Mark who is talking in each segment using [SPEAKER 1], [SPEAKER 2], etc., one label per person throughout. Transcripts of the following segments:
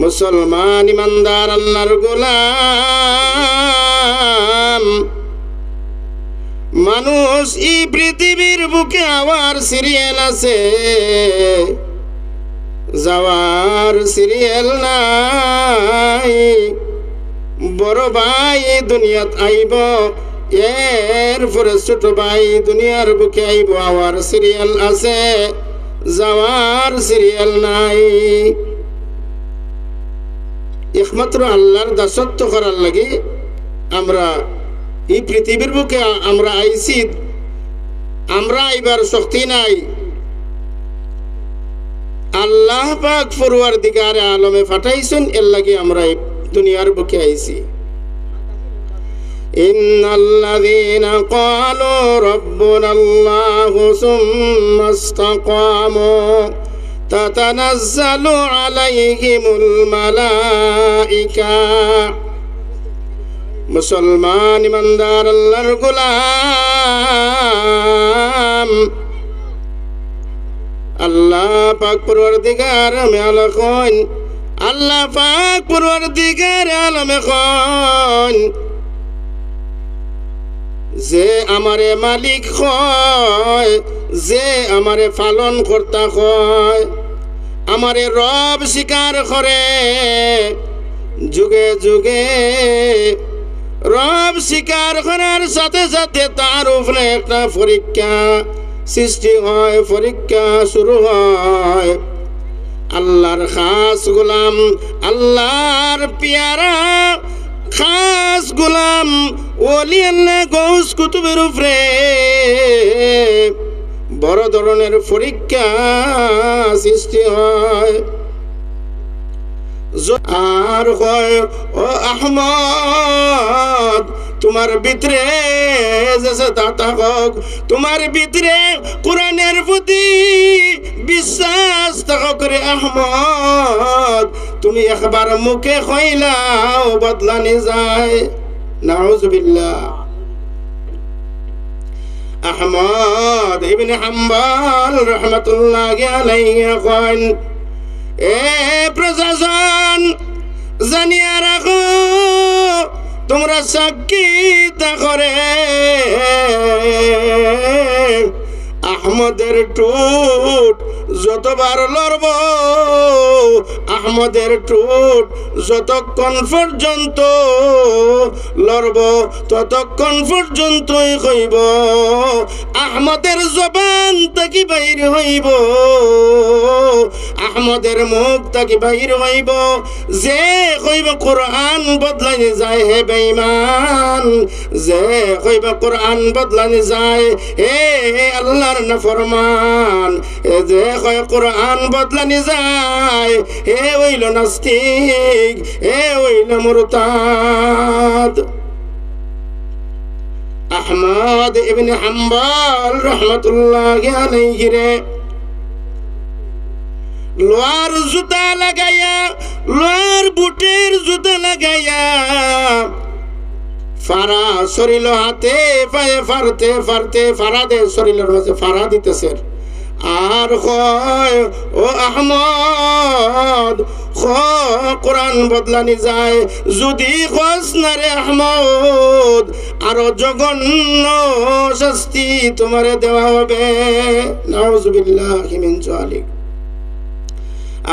[SPEAKER 1] মুসলমান ইমানদার আল্লাহর গোলাম, মানুষ এই পৃথিবীর বুকে আওয়ার সিরিয়াল আছে, যাওয়ার সিরিয়াল নাই। বড় ভাই দুনিয়াত আইব, এরপরে ছোট ভাই দুনিয়ার বুকে আইব, আওয়ার সিরিয়াল আছে, যাওয়ার সিরিয়াল নাই। একমাত্র আল্লাহর দাসত্ব করার লাগে আমরা এই পৃথিবীর বুকে আমরা আইছি। আমরা আইবার শক্তি নাই, আল্লাহ পাক পরওয়ারদিগার আলমে পাঠাইছেন, এর লাগে আমরা দুনিয়ার বুকে আইছি। ইন্নাল্লাযীনা ক্বালু রাব্বুনাল্লাহু সুম্মা ইসতাকামু তাতানাজ্জালু আলাইহিমুল মালাইকা। মুসলমান ইমানদার আল্লাহর গোলাম, আল্লাহ পাক পরওয়ারদিগার আলমে কইন, আল্লাহ পাক পরওয়ারদিগার আলমে কইন যে আমারে মালিক হয়, যে আমারে পালন কর্তা হয়, আমারে রব স্বীকার করে, যুগে যুগে রব স্বীকার করার সাথে সাথে তার উপরে একটা পরীক্ষা সৃষ্টি হয়, পরীক্ষা শুরু হয়। আল্লাহর খাস গোলাম, আল্লাহর পিয়ারা খাস গোলাম ওলি আল্লাহ গৌস কুতুবের উপরে বড় ধরনের পরীক্ষা সৃষ্টি হয়। আর হয়, ও আহমদ, তোমার ভিতরে তোমার ভিতরে কোরআনের প্রতি বিশ্বাস থাকা করে আহমদ, তুমি একবার মুখে কইলাও বদলানি যায়। নাউজুবিল্লাহ। আহমদ ইবনে হাম্বল রাহমাতুল্লাহি আলাইহি কন, এ প্রশাসন জানিয়া রাখো, তোমরা সাক্ষী করে আহমদের টুট যতবার লড়ব, আহমদের টুট যতক্ষণ পর্যন্ত লড়ব ততক্ষণ পর্যন্তই কইব, আহমদের জবান তাকি বাইর হইব, আহমদের মুখ তাকি বাইর হইব, যে কইব কোরআন বদলানি যায় হে বেঈমান, যে কইব কোরআন বদলানি যায় হে আল্লাহর নাফরমান, এ যে কয় কোরআন বদলানি যায় হে হইল নাস্তিক, হে হইল মুরতাদ। আহমদ ইবনে হাম্বল রাহমাতুল্লাহি আলাইহি রে লোয়ার জুতা লাগাইয়া, লোয়ার বুটের জুতা লাগাইয়া ফারা শরীর হাতে পায়ে ফারতে ফারতে ফারা দে শরীরের মাঝে ফারা দিতেছে। আর কয়, ও আহমদ, কোরআন বদলানি যায়, যদি খোঁজ না রে আহমদ, আরো জঘন্য শাস্তি তোমারে দেওয়া হবে। নাউজুবিল্লাহি মিন যালিক।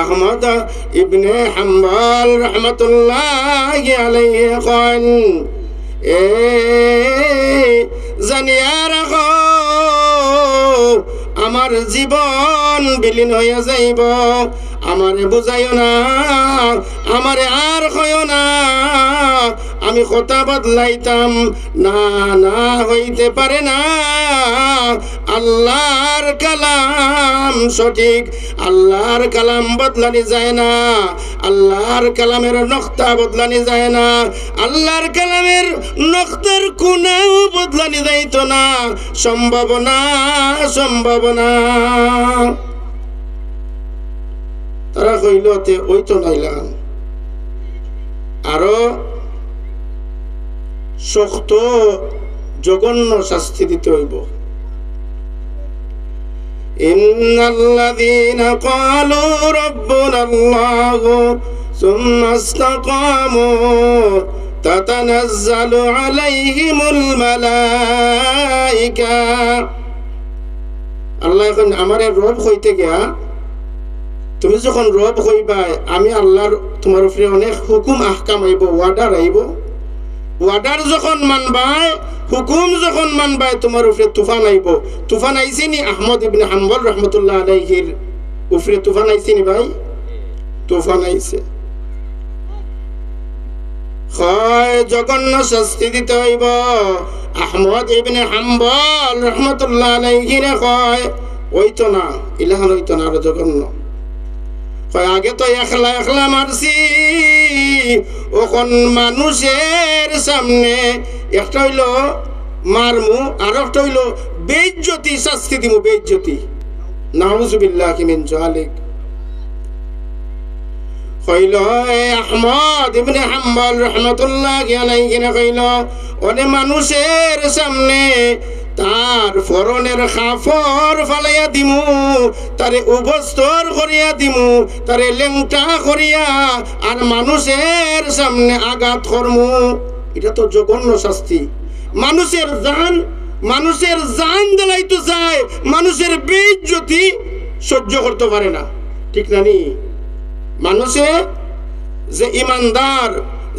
[SPEAKER 1] আহমদ ইবনে হাম্বল রাহমাতুল্লাহি আলাইহি কন, এ জানিয়া রাখো, আমার জীবন বিলীন হইয়া যাইব, আমারে বুঝাইও না, আমারে আর কইও না আমি কথা বদলাইতাম, না না হইতে পারে না। আল্লাহর কালাম সঠিক, আল্লাহর কালাম বদলানি যায় না, আল্লাহর কালামের নকতা বদলানি যায় না, আল্লাহর কালামের নকতার কোনাও বদলানি যাইত না, সম্ভব না, সম্ভব না। তারা কইলতে ওই তো নাইলাম, আরো শক্ত জঘন্য শাস্তি দিতে হইব। ইন্নাল্লাযীনা ক্বালু রাব্বুনাল্লাহু সুম্মা ইসতাকামু তাতানাজ্জালু আলাইহিমুল মালাইকা। আল্লাহ এখন আমারে রব হইতে গিয়া তুমি যখন রব হইবা আমি আল্লাহর তোমার উপরে অনেক হুকুম আহকাম আইব, ওয়ার্ডার আইব। ওয়ার্ডার যখন মানবাই, হুকুম যখন মানবাই, তোমার উপরে তুফান আইব। তুফান আইছে নি আহমদ ইবনে হাম্বল রহমতুল্লাহ আলাইহির উপরে তুফান আইছে নি ভাই? তুফান আইছে। হয় জঘন্য শাস্তি দিতে হইব। আহমদ ইবনে হাম্বল রহমতুল্লাহ আলাইহিরে কয় ওইতো না, ইলাহান হইতো না, আরো জঘন্য। আগে তো একলা একলা মারছি, ওখন মানুষের সামনে একটা হইল মারমু, আর একটা হইল বেইজ্জতি শাস্তি দিমু, বেইজ্জতি। নাউযুবিল্লাহি মিন যালিক। কইল আহমদ ইবনে হাম্বল রাহমাতুল্লাহি আলাইহি কইল ওনে মানুষের সামনে তার ফরনের খাফর ফালাইয়া দিমু, তারে উবস্তর করিয়া দিমু, তারে লেংটা করিয়া আর মানুষের সামনে আঘাত করমু। এটা তো জঘন্য শাস্তি। মানুষের জান দিলাইতো যায়, মানুষের বেইজ্জতি সহ্য করতে পারে না, ঠিক না নি? মানুষে যে ইমানদার,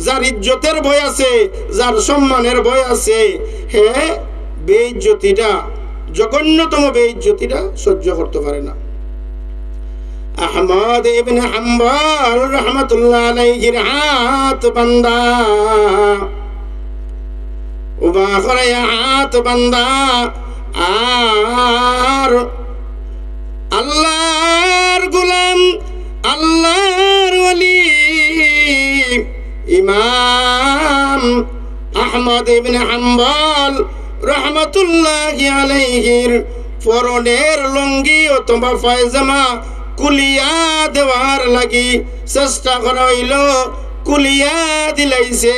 [SPEAKER 1] যার ইজ্জতের ভয় আছে, যার সম্মানের ভয় আছে, হে বেইজ্জতিটা, জঘন্যতম বেইজ্জতিটা সহ্য করতে পারে না। আহমদ ইবনে হাম্বল রাহমাতুল্লাহ আলাইহির হাত বান্দা, উবা করে হাত বান্দা, আর আল্লাহর গোলাম, আল্লাহর ওলি ইমাম আহমদ ইবনে হাম্বল রহমতুল্লাহি আলাইহির পরনের লুঙ্গি অথবা পায়জামা কুলিয়া দেওয়ার লাগি চেষ্টা করা হইল, কুলিয়া দিলাইছে।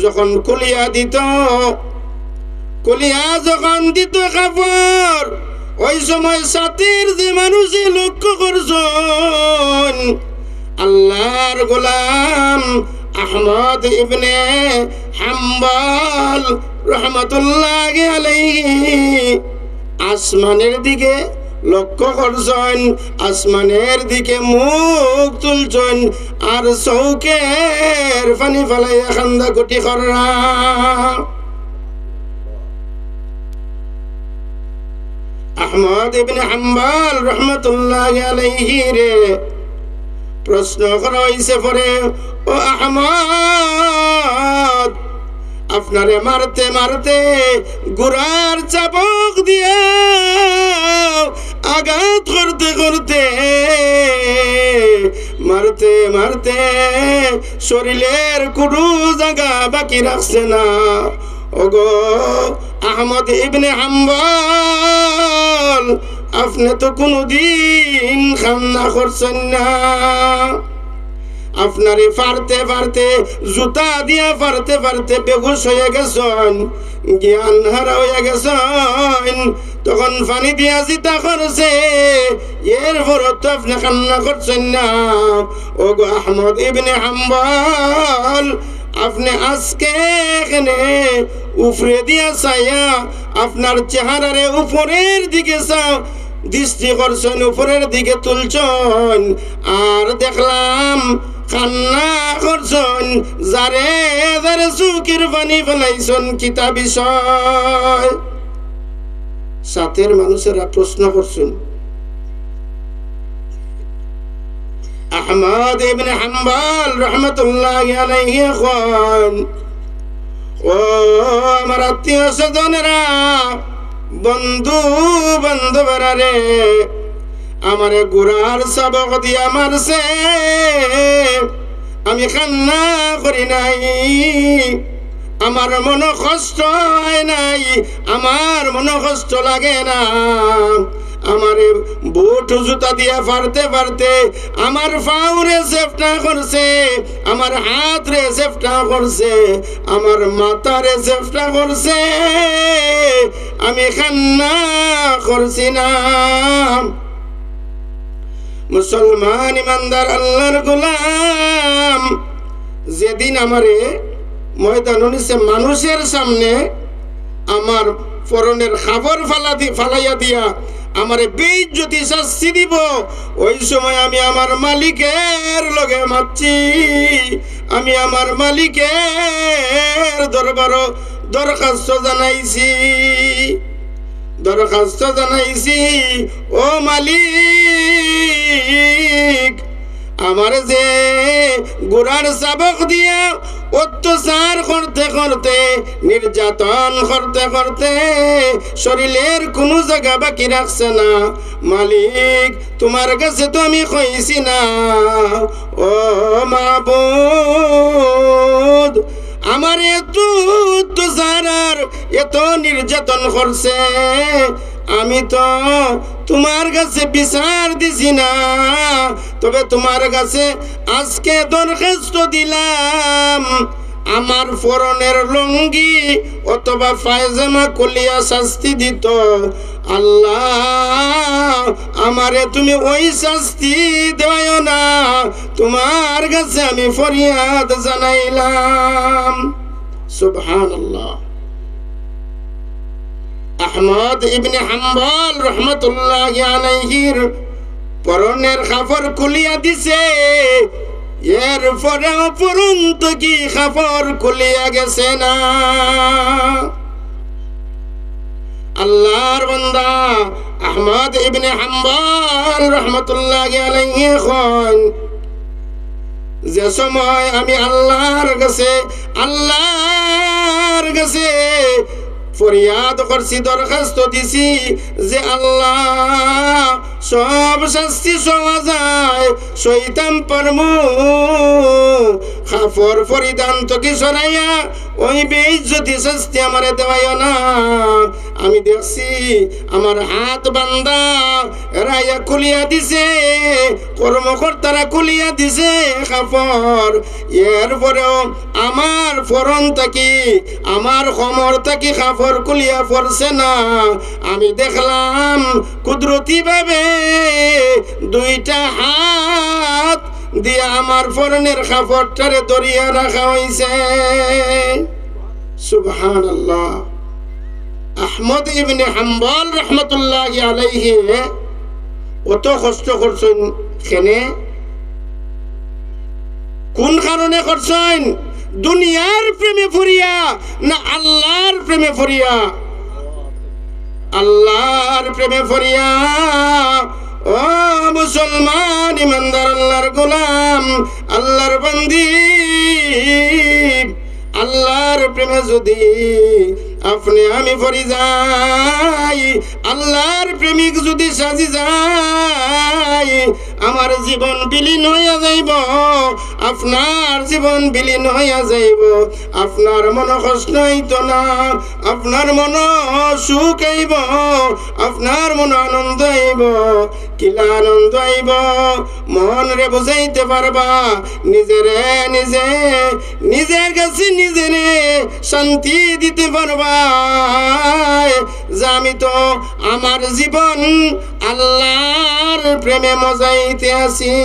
[SPEAKER 1] যখন কুলিয়া দিত, কুলিয়া যখন দিত কাপড়, ওই সময় সাথের যে মানুষে লক্ষ্য করছেন আল্লাহর গোলাম আহমদ ইবনে হাম্বল রহমতুল্লাহি আলাইহি আসমানের দিকে লক্ষ্য করছেন, আসমানের দিকে মুখ তুলছেন, আর চৌকের পানি ফেলাইয়া খান্দা কুটি করা। আহমদ ইবনে হাম্বল রহমতুল্লাহি আলাইহি রে প্রশ্ন করা হইছে পরে, ও আহমদ, আপনারে মারতে মারতে গুড়ার চাবক দিয়া আঘাত করতে করতে, মারতে মারতে শরীরের কোনো জায়গা বাকি রাখছে না। ওগো আহমদ ইবনে হাম্বল, আপনি তো কোনদিন কান্না করছেন না। আপনারে পারতে পারতে, জুতা দিয়া পারতে পারতে বেহুশ হয়ে গেছেন, জ্ঞান হারা হয়ে গেছেন, তখন পানি দিয়া জিতা করছে, এরপর তো আপনি কান্না করছেন না। ওগো আহমদ ইবনে হাম্বল, আপনি আজকে এখানে উপরে দিয়া চাইয়া আপনার চেহারারে উপরের দিকে চাও দৃষ্টি করছেন, উপরের দিকে তুলছেন, আর দেখলাম কান্না করছেন, যারে যারে চুকির পানি ফেলাইছেন, কিতা বিষয়? সাথের মানুষেরা প্রশ্ন করছেন। আহমদ ইবনে হাম্বল রহমতুল্লাহি আলাইহি কন, ও আমার আত্মীয় স্বজনেরা, বন্ধু বান্ধবরা রে, আমারে গুড়ার সবক দিয়া মারছে, আমি কান্না করি নাই, আমার মন কষ্ট হয় নাই, আমার মন কষ্ট লাগে না। আমারে বুট জুতা দিয়া পারতে পারতে আমার পাউরে চেষ্টা করছে, আমার হাত রে চেষ্টা করছে, আমার মাথারে চেষ্টা করছে, আমি কান্না করছি না। মুসলমান ইমানদার আল্লাহর গোলাম, একদিন আমারে ময়দান নিচে মানুষের সামনে আমার পরনের খাবার ফালাইয়া দিয়া আমারে বেইজ্জতি শাস্তি দিব। ওই সময় আমি আমার মালিকের লগে মারছি, আমি আমার মালিকের দরবারও দরখাস্ত জানাইছি, ও মালিক, আমার যে গোড়ার চাবক দিয়া অত্যাচার করতে করতে, নির্যাতন করতে করতে শরীরের কোনো জায়গা বাকি রাখছে না। মালিক, তোমার কাছে তো আমি কইছি না, ও মাবুদ, আমার এত অত্যাচার আর এত নির্যাতন করছে, আমি তো তোমার কাছে বিচার দিছি না। তবে তোমার কাছে আজকে দরখাস্ত দিলাম, আমার পরনের লুঙ্গি অথবা পায়জামা খুলিয়া শাস্তি দিত। আল্লাহ, আমারে তুমি ওই শাস্তি দেও না, তোমার কাছে আমি ফরিয়াদ জানাইলাম। সুবহানাল্লাহ। আহমদ ইবনে হাম্বল রহমতুল্লাহি আলাইহির পরনের কাপড় খুলিয়া দিছে, এর পরে পরন্ত কি কাপড় খুলিয়া গেছে না। আল্লাহর বান্দা আহমদ ইবনে হাম্বল রহমতুল্লাহি আলাইহি কন, যে সময় আমি আল্লাহর কাছে ফরিয়াদ করছি, দরখাস্ত দিছি যে আল্লাহ, সব শাস্তি সওয়া যায়, শয়তান পারমু, কাপড় পরিধান থেকে সরাইয়া ওই বেইজ্জতি শাস্তি আমারে দেওয়াইও না। আমি দেখছি আমার হাত বান্দা রাইয়া খুলিয়া দিছে, কর্মকর্তারা খুলিয়া দিছে কাপড়, এরপরেও আমার ফরন থাকি, আমার কমর থাকি কাপড় খুলিয়া পড়ছে না। আমি দেখলাম কুদরতি ভাবে দুইটা হাত দিয়া আমার ফরনের কাপড়টারে ধরিয়া রাখা হইছে। সুবহানাল্লাহ। আহমদ ইবনে হাম্বল রহমতুল্লাহি আলাইহি অত কষ্ট করছেন কেনে? কোন কারণে করছেন? দুনিয়ার প্রেমে ফুরিয়া না আল্লাহর প্রেমে ফুরিয়া? আল্লাহর প্রেমে ফুরিয়া। ও মুসলমান ইমানদার, আল্লাহর গোলাম, আল্লাহর বান্দি, আল্লাহর প্রেমে যদি আপনি আমি পড়ি যাই, আল্লাহর প্রেমিক যদি সাজি যাই, আমার জীবন বিলীন হইয়া যাইব, আপনার জীবন বিলীন হইয়া যাইব। আপনার মন কষ্ট হইত না, আপনার মন সুখ আইব, আপনার মন আনন্দ আইব। কিলা আনন্দ আইব? মন রে বুঝাইতে পারবা, নিজের কাছে নিজেরে শান্তি দিতে পারবা যে আমি তো আমার জীবন আল্লাহর প্রেমে মজাইতে আছি।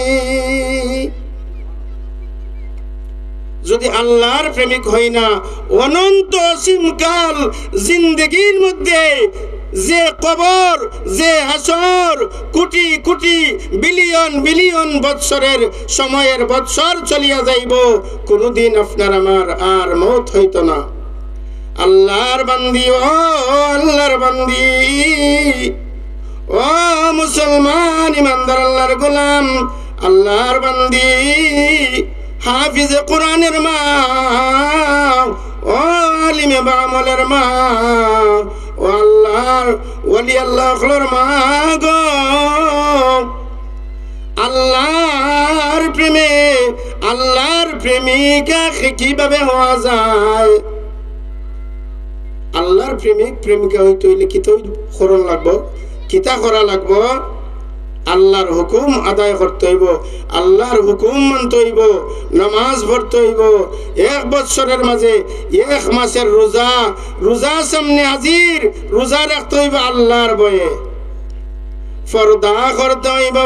[SPEAKER 1] যদি আল্লাহর প্রেমিক হই না, অনন্ত অসীমকাল জিন্দগির মধ্যে যে কবর, যে হাসর, কোটি কোটি বিলিয়ন বিলিয়ন বৎসরের সময়ের বৎসর চলিয়া যাইব, কোনদিন আপনার আমার আর মৌত হইত না। আল্লাহর বান্দি, ও আল্লাহর বান্দি, ও মুসলমান ইমানদার, আল্লাহর গোলাম, আল্লাহর বান্দি, হাফিজে কোরআনের মা, ও আলিমে বামলের মা, ও আল্লাহর ওলি আল্লাহর মা গো, আল্লাহর প্রেমে আল্লাহর প্রেমিকা কিভাবে হওয়া যায়? আল্লাহর প্রেমিক প্রেমিকা হইতে হইলে কি করা লাগবো? কিতা করা লাগবো? আল্লাহর হুকুম আদায় করতে হইব, আল্লাহর হুকুম মানতে হইব, নামাজ পড়তে হইব, 1 বছরের মাঝে 1 মাসের রোজা সামনে হাজির, রোজা রাখতে হইব আল্লাহর ভয়ে, পর্দা করতে হইব,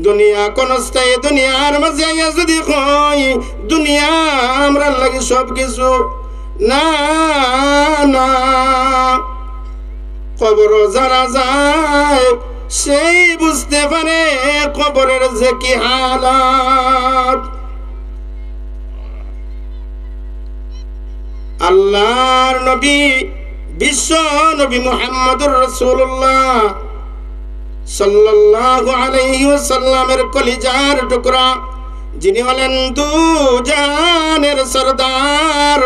[SPEAKER 1] দুনিয়া কোন স্থায়ী, দুনিয়ার মাঝে আইয়া যদি কই দুনিয়া আমরা লাগে সব কিছু, না না, কবর যারা যায় সেই বুঝতে পারে কবরের যে কি হালাত। আল্লাহর নবী বিশ্ব নবী মুহাম্মদুর রাসূলুল্লাহ সাল্লাল্লাহু আলাইহি ওয়াসাল্লামের কলিজার টুকরা, যিনি হলেন দু জাহানের সরদার,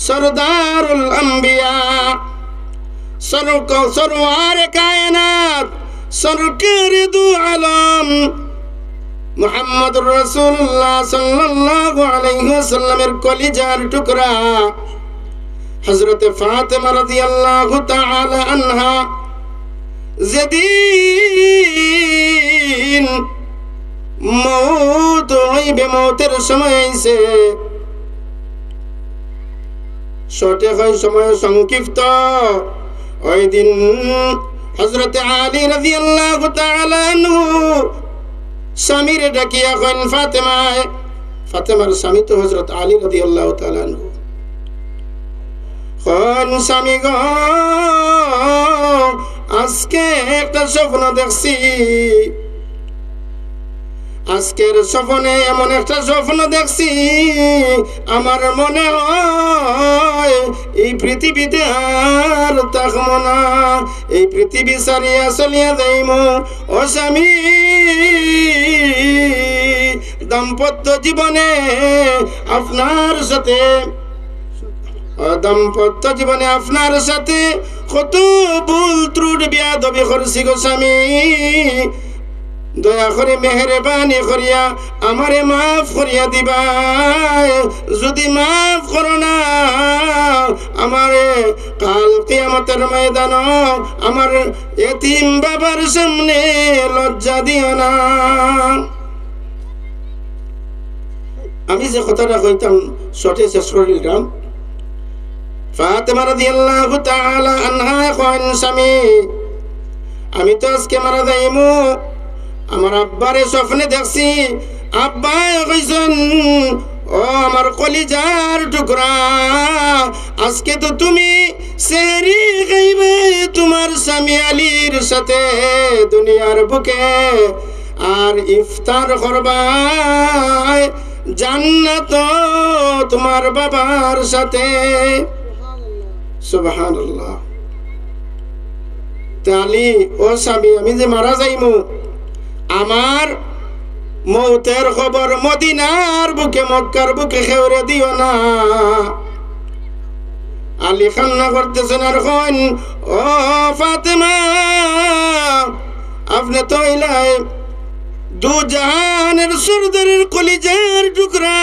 [SPEAKER 1] সরদারুল আম্বিয়া, সরওয়ার কায়নাত, সরকার দু আলম মুহাম্মদুর রাসূলুল্লাহ সাল্লাল্লাহু আলাইহি ওয়াসাল্লামের কলিজার টুকরা হযরত ফাতেমা রাদিয়াল্লাহু তাআলা আনহা যেদিন মৌত হইবে, মৌতের সময় আইছে, সঠিক হয় সময় সংক্ষিপ্ত, ওই দিন হযরত আলী রাদিয়াল্লাহু তাআলা আনহু স্বামীর ডাকিয়া কইন ফাতেমায়, ফাতেমার স্বামী তো হযরত আলী রাদিয়াল্লাহু তাআলা আনহু, কোন স্বামী গো আজকে একটা স্বপ্ন দেখছি, আজকের স্বপ্নে এমন একটা স্বপ্ন দেখছি আমার মনে হয় এই পৃথিবীতে আর থাকবো না, এই পৃথিবী ছাড়িয়া চলিয়া যাইব। ও স্বামী, দাম্পত্য জীবনে আপনার সাথে, দাম্পত্য জীবনে আপনার সাথে কত ভুল ত্রুটি বেয়াদবি করছি গো স্বামী, দয়া করে মেহেরবানি করিয়া আমারে মাফ করিয়া দিবা। যদি মাফ করো না আমারে কাল কিয়ামতের ময়দান আমার এতিম বাবার সামনে লজ্জা দিও না। আমি যে কথাটা কইতাম শর্টে শেষ করে দিলাম। ফাতেমা রাদিয়াল্লাহু তাআলা আনহা কইন স্বামী, আমি তো আজকে মারা যাইমু, আমার আব্বারে স্বপ্নে দেখছি, আব্বা কইছেন ও আমার কলিজার টুকরা, আজকে তো তুমি সেহরি খাইবে তোমার স্বামী আলীর সাথে দুনিয়ার বুকে, আর ইফতার করবাই জান্নাত তোমার বাবার সাথে। সুবহানাল্লাহ। তালি ও স্বামী, আমি যে মারা যাইমু, আমার মৌতের খবর মদিনার বুকে মক্কার বুকে খেউরে দিও না। আলী কান্না করতেছেন আর কইন ও ফাতেমা, আপনি তো ইলাই দু জাহানের সরদারের কলিজার টুকরা,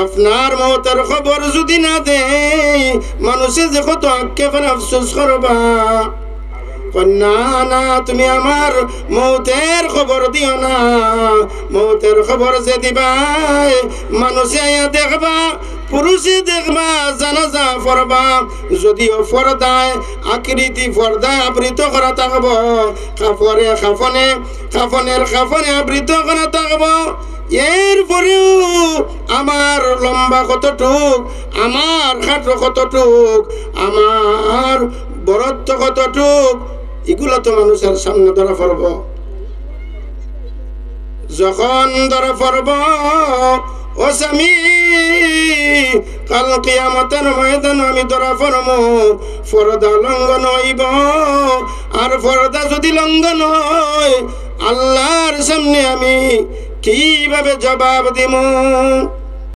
[SPEAKER 1] আপনার মৌতের খবর যদি না দেই মানুষে যে কত আক্ষেপের আফসোস করবা। না না, তুমি আমার মৌতের খবর দিও না, মৌতের খবর যে দিবাই মানুষে দেখবা, পুরুষে দেখবা, জানাজা পড়বা, যদিও পর্দায় আকৃতি পর্দায় আবৃত করা থাকব, কাপড়ে কাফনে কাফনের কাফনে আবৃত করা থাকব, এরপরেও আমার লম্বা কতটুক, আমার খাটো কতটুক, আমার বরত্ব কতটুক, এগুলো তো মানুষের সামনে ধরা পড়ব। যখন ধরা পড়ব ও স্বামী, কাল কিয়ামতের ময়দান আমি ধরা পড়ব, পর্দা লঙ্ঘন হইব, আর পর্দা যদি লঙ্ঘন হয় আল্লাহর সামনে আমি কিভাবে জবাব দিব?